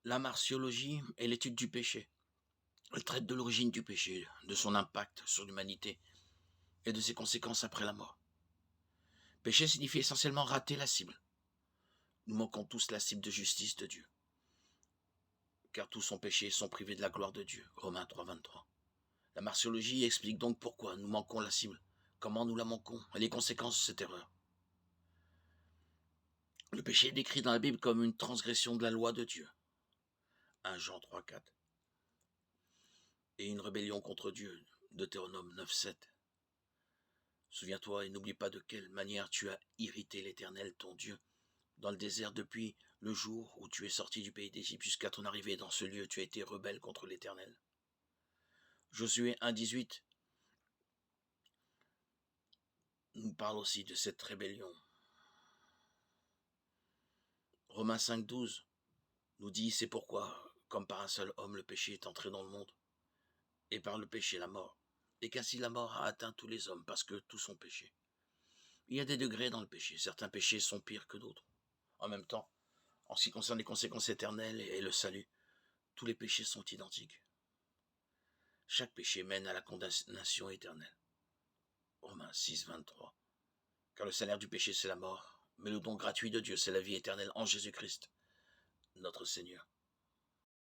La martiologie est l'étude du péché. Elle traite de l'origine du péché, de son impact sur l'humanité et de ses conséquences après la mort. Péché signifie essentiellement rater la cible. Nous manquons tous la cible de justice de Dieu, car tous sont péchés et sont privés de la gloire de Dieu. Romains 3, 23. La martiologie explique donc pourquoi nous manquons la cible, comment nous la manquons et les conséquences de cette erreur. Le péché est décrit dans la Bible comme une transgression de la loi de Dieu. 1 Jean 3, 4. Et une rébellion contre Dieu. Deutéronome 9, 7. Souviens-toi et n'oublie pas de quelle manière tu as irrité l'Éternel, ton Dieu, dans le désert depuis le jour où tu es sorti du pays d'Égypte jusqu'à ton arrivée dans ce lieu, tu as été rebelle contre l'Éternel. Josué 1, 18 nous parle aussi de cette rébellion. Romains 5, 12 nous dit, c'est pourquoi, comme par un seul homme, le péché est entré dans le monde, et par le péché la mort, et qu'ainsi la mort a atteint tous les hommes, parce que tous ont péché. Il y a des degrés dans le péché, certains péchés sont pires que d'autres. En même temps, en ce qui concerne les conséquences éternelles et le salut, tous les péchés sont identiques. Chaque péché mène à la condamnation éternelle. Romains 6, 23. Car le salaire du péché, c'est la mort, mais le don gratuit de Dieu, c'est la vie éternelle en Jésus-Christ, notre Seigneur.